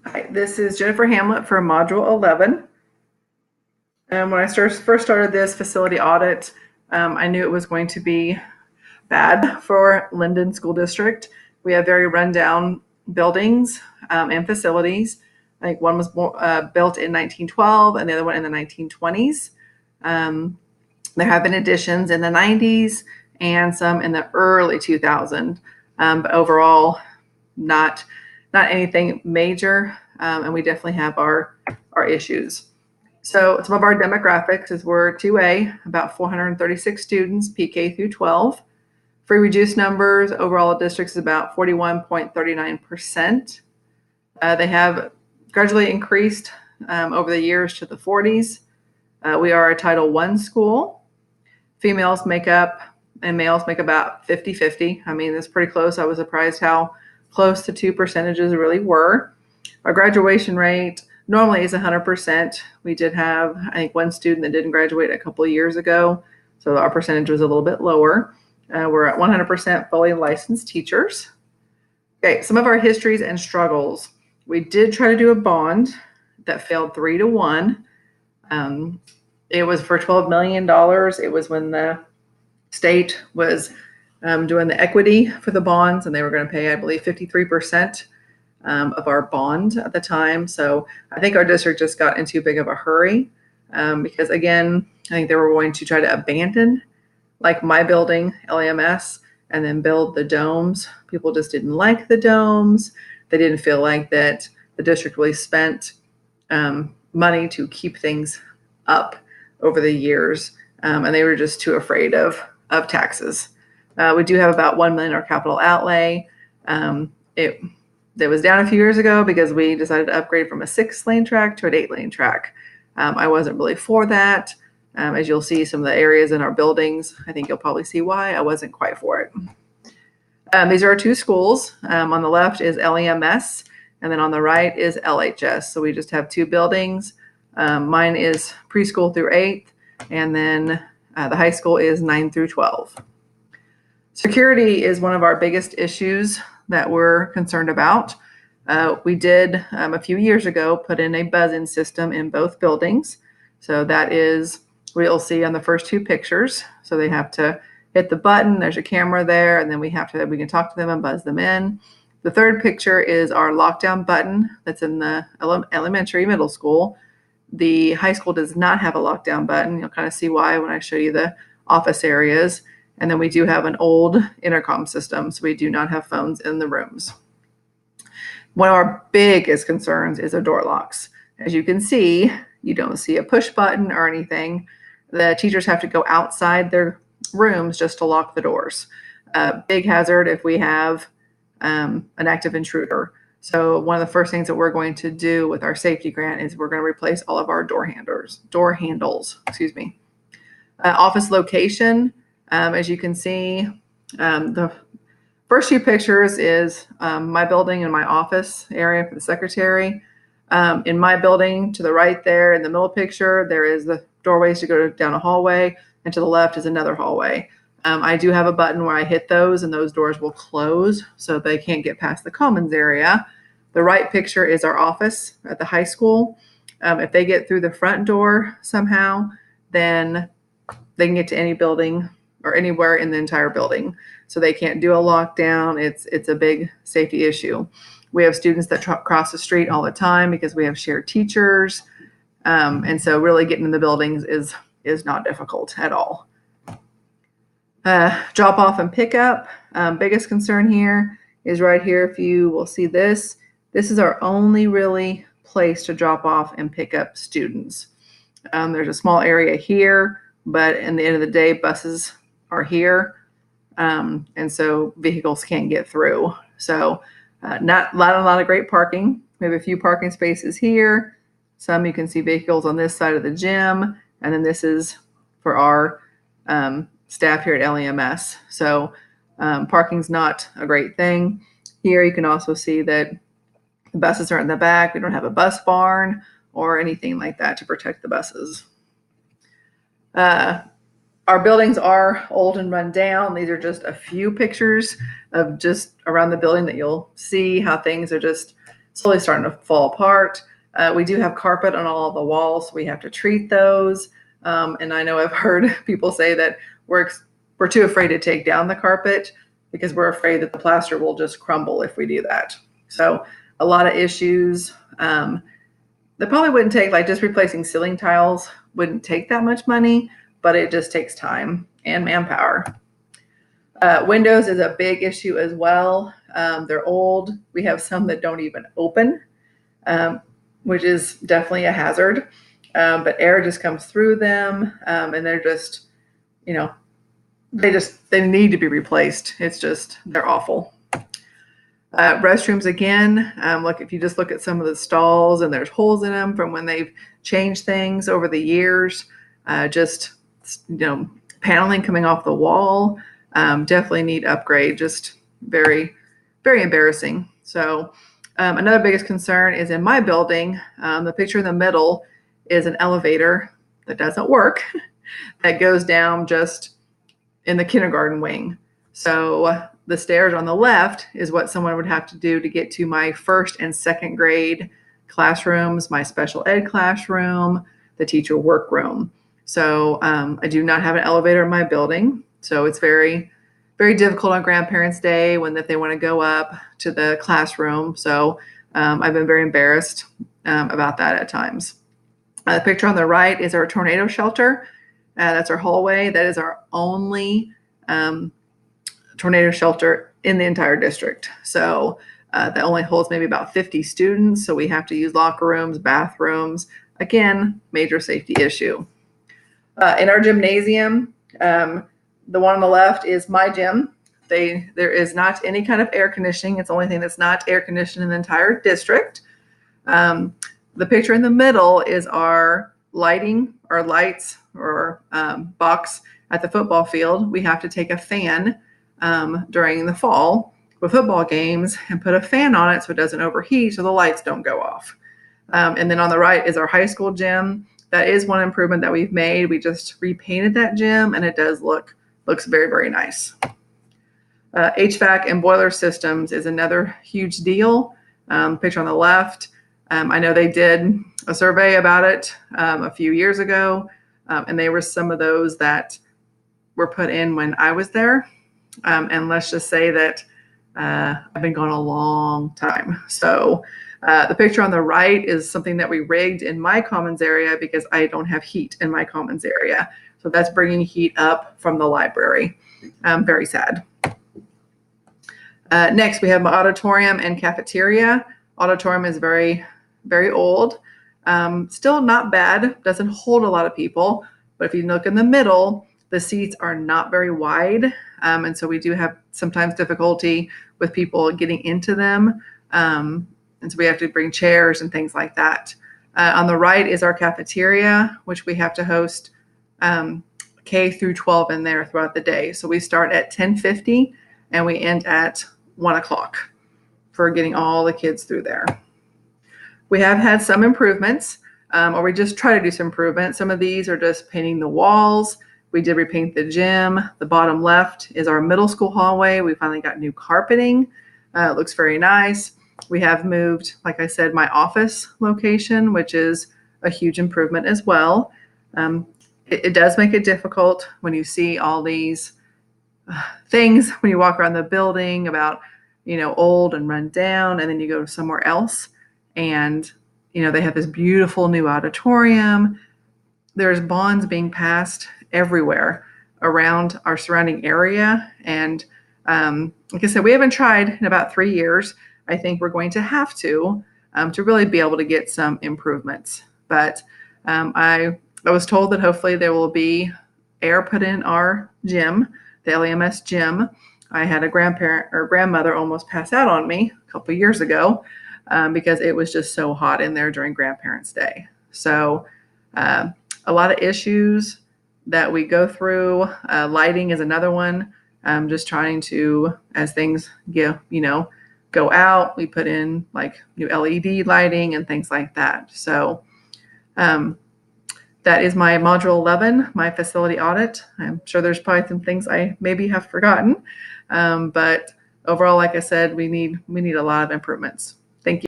Hi, this is Jennifer Hamlet for Module 11. And when I first started this facility audit, I knew it was going to be bad for Linden School District. We have very rundown buildings and facilities. I think one was built in 1912 and the other one in the 1920s. There have been additions in the 90s and some in the early 2000s, but overall, not anything major, and we definitely have our issues. So some of our demographics is we're 2A, about 436 students, PK through 12. Free reduced numbers, overall districts is about 41.39%. They have gradually increased over the years to the 40s. We are a Title I school. Females make up and males make about 50-50. I mean, that's pretty close. I was surprised how close the two percentages really were. Our graduation rate normally is 100%. We did have, I think, one student that didn't graduate a couple of years ago, so our percentage was a little bit lower. We're at 100% fully licensed teachers. Okay, some of our histories and struggles. We did try to do a bond that failed 3-1. It was for $12 million. It was when the state was doing the equity for the bonds, and they were going to pay, I believe, 53% of our bond at the time. So I think our district just got in too big of a hurry because, again, I think they were going to try to abandon, like my building, LAMS, and then build the domes. People just didn't like the domes. They didn't feel like that the district really spent money to keep things up over the years, and they were just too afraid of taxes. We do have about $1 million in our capital outlay. It was down a few years ago because we decided to upgrade from a 6-lane track to an 8-lane track. I wasn't really for that. As you'll see some of the areas in our buildings, I think you'll probably see why I wasn't quite for it. These are our two schools. On the left is LAMS, and then on the right is LHS. So we just have two buildings. Mine is preschool through 8th, and then the high school is 9 through 12. Security is one of our biggest issues that we're concerned about. We did a few years ago put in a buzz-in system in both buildings. So that is what you'll see on the first two pictures. So they have to hit the button, there's a camera there, and then we can talk to them and buzz them in. The third picture is our lockdown button that's in the elementary middle school. The high school does not have a lockdown button. You'll kind of see why when I show you the office areas. And then we do have an old intercom system, so we do not have phones in the rooms. One of our biggest concerns is our door locks. As you can see, you don't see a push button or anything. The teachers have to go outside their rooms just to lock the doors. Big hazard if we have an active intruder. So one of the first things that we're going to do with our safety grant is we're going to replace all of our door handles. Office location. As you can see, the first few pictures is my building and my office area for the secretary. In my building, to the right there in the middle picture, there is the doorways to go down a hallway, and to the left is another hallway. I do have a button where I hit those, and those doors will close so they can't get past the commons area. The right picture is our office at the high school. If they get through the front door somehow, then they can get to any building or anywhere in the entire building. So they can't do a lockdown. It's a big safety issue. We have students that cross the street all the time because we have shared teachers. And so really getting in the buildings is not difficult at all. Drop off and pick up. Biggest concern here is right here. If you will see this is our only really place to drop off and pick up students. There's a small area here, but in the end of the day, buses are here. And so vehicles can't get through. So not a lot of great parking. We have a few parking spaces here. Some you can see vehicles on this side of the gym. And then this is for our staff here at LAMS. So parking's not a great thing. Here you can also see that the buses are in the back. We don't have a bus barn or anything like that to protect the buses. Our buildings are old and run down. These are just a few pictures of just around the building that you'll see how things are just slowly starting to fall apart. We do have carpet on all of the walls, so we have to treat those. And I know I've heard people say that we're too afraid to take down the carpet because we're afraid that the plaster will just crumble if we do that. So a lot of issues. That probably wouldn't take, like just replacing ceiling tiles wouldn't take that much money, but it just takes time and manpower. Windows is a big issue as well. They're old. We have some that don't even open, which is definitely a hazard. But air just comes through them, and they're just, they need to be replaced. It's just, they're awful. Restrooms again, look, if you just look at some of the stalls and there's holes in them from when they've changed things over the years, paneling coming off the wall, definitely need upgrade, just very, very embarrassing. So another biggest concern is in my building, the picture in the middle is an elevator that doesn't work, that goes down just in the kindergarten wing. So the stairs on the left is what someone would have to do to get to my first and second grade classrooms, my special ed classroom, the teacher workroom. So I do not have an elevator in my building. So it's very, very difficult on Grandparents' Day if they want to go up to the classroom. So I've been very embarrassed about that at times. The picture on the right is our tornado shelter. That's our hallway. That is our only tornado shelter in the entire district. So that only holds maybe about 50 students. So we have to use locker rooms, bathrooms. Again, major safety issue. In our gymnasium, the one on the left is my gym. There is not any kind of air conditioning. It's the only thing that's not air conditioned in the entire district. The picture in the middle is our lighting, our lights, or box at the football field. We have to take a fan during the fall with football games and put a fan on it so it doesn't overheat, so the lights don't go off. And then on the right is our high school gym. That is one improvement that we've made. We just repainted that gym, and it does looks very, very nice. HVAC and boiler systems is another huge deal. Picture on the left. I know they did a survey about it a few years ago, and they were some of those that were put in when I was there. And let's just say that I've been gone a long time. So the picture on the right is something that we rigged in my commons area because I don't have heat in my commons area. So that's bringing heat up from the library. Very sad. Next, we have my auditorium and cafeteria. Auditorium is very, very old. Still not bad. Doesn't hold a lot of people. But if you look in the middle, the seats are not very wide. And so we do have sometimes difficulty with people getting into them. And so we have to bring chairs and things like that. On the right is our cafeteria, which we have to host K through 12 in there throughout the day. So we start at 10:50 and we end at 1 o'clock for getting all the kids through there. We have had some improvements, or we just try to do some improvements. Some of these are just painting the walls. We did repaint the gym. The bottom left is our middle school hallway. We finally got new carpeting. It looks very nice. We have moved, like I said, my office location, which is a huge improvement as well. It does make it difficult when you see all these things when you walk around the building about, old and run down, and then you go somewhere else and, they have this beautiful new auditorium. There's bonds being passed everywhere around our surrounding area. And like I said, we haven't tried in about 3 years. I think we're going to have to really be able to get some improvements. But I was told that hopefully there will be air put in our gym, the LEMS gym. I had a grandmother almost pass out on me a couple of years ago because it was just so hot in there during Grandparents' Day. So a lot of issues that we go through. Lighting is another one. Just trying to, as things go out, we put in like new LED lighting and things like that. So that is my module 11, my facility audit. I'm sure there's probably some things I maybe have forgotten, but overall, like I said, we need a lot of improvements.